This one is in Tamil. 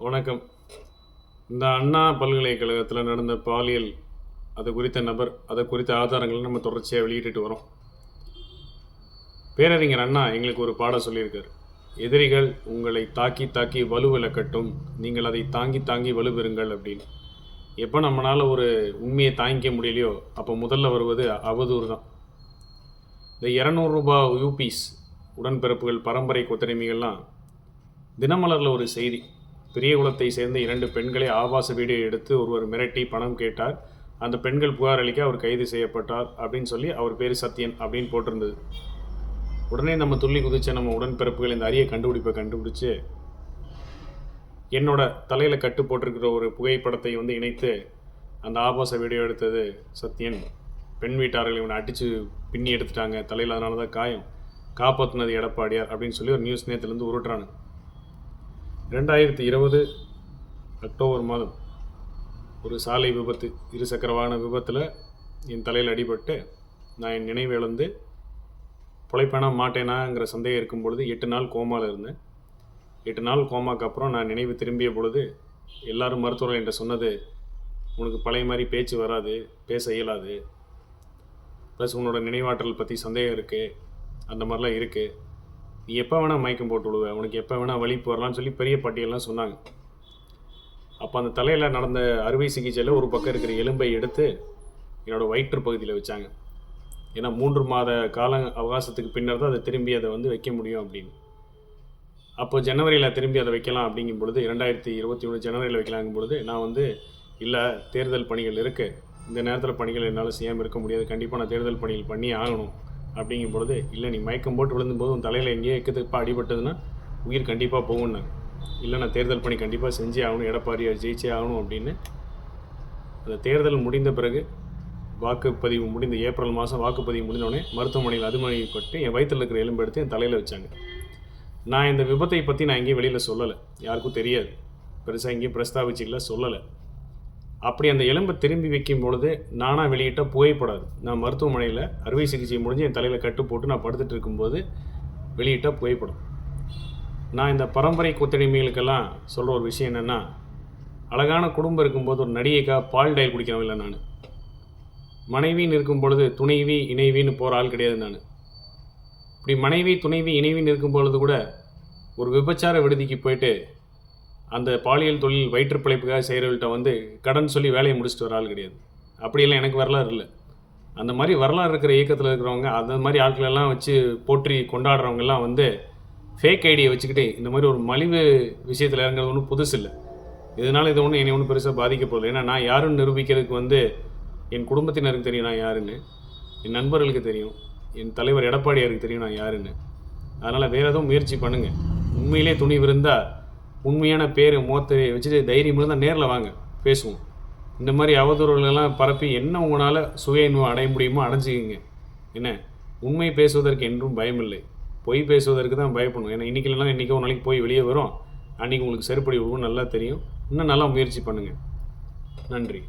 வணக்கம். இந்த அண்ணா பல்கலைக்கழகத்தில் நடந்த பாலியல் அது குறித்த நபர் அதை குறித்த ஆதாரங்களை நம்ம தொடர்ச்சியாக வெளியிட்டுட்டு வரோம். பேரறிஞர் அண்ணா எங்களுக்கு ஒரு பாடம் சொல்லியிருக்கார். எதிரிகள் உங்களை தாக்கி தாக்கி வலுவிழக்கட்டும், நீங்கள் அதை தாங்கி தாங்கி வலுப்பெறுங்கள் அப்படின்னு. எப்போ நம்மளால் ஒரு உண்மையை தாங்கிக்க முடியலையோ அப்போ முதல்ல வருவது அவதூறு தான். இந்த 200 ரூபாய் யூபிஸ் உடன்பிறப்புகள் பரம்பரை கொத்தடிமைகள்லாம் தினமலரில் ஒரு செய்தி. பெரியகுளத்தை சேர்ந்த 2 பெண்களை ஆபாச வீடியோ எடுத்து ஒருவர் மிரட்டி பணம் கேட்டார். அந்த பெண்கள் புகார் அளிக்க அவர் கைது செய்யப்பட்டார் அப்படின்னு சொல்லி அவர் பேர் சத்யன் அப்படின்னு போட்டிருந்தது. உடனே நம்ம துள்ளி குதிச்ச நம்ம உடன்பிறப்புகள் இந்த அரிய கண்டுபிடிப்பை கண்டுபிடிச்சு என்னோட தலையில் கட்டு போட்டிருக்கிற ஒரு புகைப்படத்தை இணைத்து அந்த ஆபாச வீடியோ எடுத்தது சத்யன், பெண் வீட்டார்கள் இவனை அடித்து பின்னி எடுத்துட்டாங்க, தலையில் அதனால தான் காயம், காப்பாற்றினது எடப்பாடியார் அப்படின்னு சொல்லி ஒரு நியூஸ் நேற்றுலேருந்து உருட்டுறாங்க. 2020 அக்டோபர் மாதம் ஒரு சாலை விபத்து, இருசக்கர வாகன விபத்தில் என் தலையில் அடிபட்டு நான் என் நினைவு இழந்து பிழைப்பேனா மாட்டேனாங்கிற சந்தேகம் இருக்கும் பொழுது 8 நாள் கோமாவில் இருந்தேன். 8 நாள் கோமாக்கு அப்புறம் நான் நினைவு திரும்பிய பொழுது எல்லாரும் மருத்துவர்கள் என்கிட்ட சொன்னது, உனக்கு பழைய மாதிரி பேச்சு வராது, பேச இயலாது, ப்ளஸ் உன்னோட நினைவாற்றல் பற்றி சந்தேகம் இருக்குது, அந்த மாதிரிலாம் இருக்குது, நீ எப்போ வேணால் மயக்கம் போட்டு விடுவேன், உனக்கு எப்போ வேணால் வலிப்பு வரலான்னு சொல்லி பெரிய பட்டியெல்லாம் சொன்னாங்க. அப்போ அந்த தலையில் நடந்த அறுவை சிகிச்சையில் ஒரு பக்கம் இருக்கிற எலும்பை எடுத்து என்னோடய வயிற்று பகுதியில் வச்சாங்க. ஏன்னா 3 மாத கால அவகாசத்துக்கு பின்னர் தான் அதை திரும்பி அதை வைக்க முடியும் அப்படின்னு. அப்போ ஜனவரியில் திரும்பி அதை வைக்கலாம் அப்படிங்கும் பொழுது 2021 ஜனவரியில் வைக்கலாங்கும் பொழுது நான் இல்லை, தேர்தல் பணிகள் இருக்குது, இந்த நேரத்தில் பணிகள் என்னால் செய்யாமல் இருக்க முடியாது, கண்டிப்பாக நான் தேர்தல் பணிகள் பண்ணி ஆகணும் அப்படிங்கும் பொழுது, இல்லை நீ மயக்கம் போட்டு விழுந்தும்போது உன் தலையில் எங்கேயே எக்கத்துப்பா அடிபட்டதுன்னா உயிர் கண்டிப்பாக போகும்னாங்க. இல்லை நான் தேர்தல் பணி கண்டிப்பாக செஞ்சே ஆகணும், எடப்பாடியை ஜெயிச்சே ஆகணும் அப்படின்னு. அந்த தேர்தல் முடிந்த பிறகு வாக்குப்பதிவு முடிந்த ஏப்ரல் மாதம் வாக்குப்பதிவு முடிந்தோடனே மருத்துவமனையில் அதுமணிப்பட்டு என் வயிற்றில் இருக்கிற எலும்பு எடுத்து என் தலையில் வச்சாங்க. நான் இந்த விபத்தை பற்றி நான் எங்கேயும் வெளியில் சொல்லலை, யாருக்கும் தெரியாது, பெருசாக எங்கேயும் பிரஸ்தாபிச்சிக்கல, சொல்லலை. அப்படி அந்த எலும்பை திரும்பி வைக்கும் பொழுது நானாக வெளியிட்ட புகைப்படாது. நான் மருத்துவமனையில் அறுவை சிகிச்சை முடிஞ்சு என் தலையில் கட்டு போட்டு நான் படுத்துட்டு இருக்கும்போது வெளியிட்ட புகைப்படம். நான் இந்த பரம்பரை கொத்தடிமைகளுக்கெல்லாம் சொல்கிற ஒரு விஷயம் என்னென்னா, அழகான குடும்பம் இருக்கும்போது ஒரு நடிகைக்காக பால் டயல் குடிக்கிறவன் இல்லை நான். மனைவின்னு இருக்கும் பொழுது துணைவி இணைவின்னு போகிற ஆள் கிடையாது நான். இப்படி மனைவி துணைவி இணைவின்னு இருக்கும் பொழுது கூட ஒரு விபச்சார விடுதிக்கு போயிட்டு அந்த பாலியல் தொழில் வயிற்று பிழைப்புக்காக செய்கிறவர்கள்ட்ட கடன் சொல்லி வேலையை முடிச்சுட்டு வர ஆள் கிடையாது. அப்படியெல்லாம் எனக்கு வரலாறு இல்லை. அந்த மாதிரி வரலாறு இருக்கிற இயக்கத்தில் இருக்கிறவங்க அந்த மாதிரி ஆட்களெல்லாம் வச்சு போற்றி கொண்டாடுறவங்கெல்லாம் ஃபேக் ஐடியை வச்சுக்கிட்டு இந்த மாதிரி ஒரு மலிவு விஷயத்தில் இறங்குறது ஒன்றும் புதுசு இல்லை. இதனால் இது ஒன்றும் என்னை ஒன்றும் பெருசாக பாதிக்கப்படலை. ஏன்னா நான் யாருன்னு நிரூபிக்கிறதுக்கு என் குடும்பத்தினருக்கு தெரியும் நான் யாருன்னு, என் நண்பர்களுக்கு தெரியும், என் தலைவர் எடப்பாடியாருக்கு தெரியும் நான் யாருன்னு. அதனால் வேறு எதுவும் முயற்சி பண்ணுங்கள். உண்மையிலே துணிவு இருந்தால் உண்மையான பேர் முகத்தை வச்சுட்டு தைரியம் இருந்தால் நேரில் வாங்க, பேசுவோம். இந்த மாதிரி அவதூறுகளெல்லாம் பரப்பி என்ன உங்களால் சுய இன்பம் அடைய முடியுமோ அடைஞ்சிக்கிங்க. என்ன, உண்மை பேசுவதற்கு என்றும் பயமில்லை, பொய் பேசுவதற்கு தான் பயப்படணும். ஏன்னா இன்றைக்கி இல்லைனா இன்றைக்கி ஒரு நாளைக்கு போய் வெளியே வரும், அன்றைக்கி உங்களுக்கு செருப்படி விடுவோம், நல்லா தெரியும். இன்னும் நல்லா முயற்சி பண்ணுங்கள். நன்றி.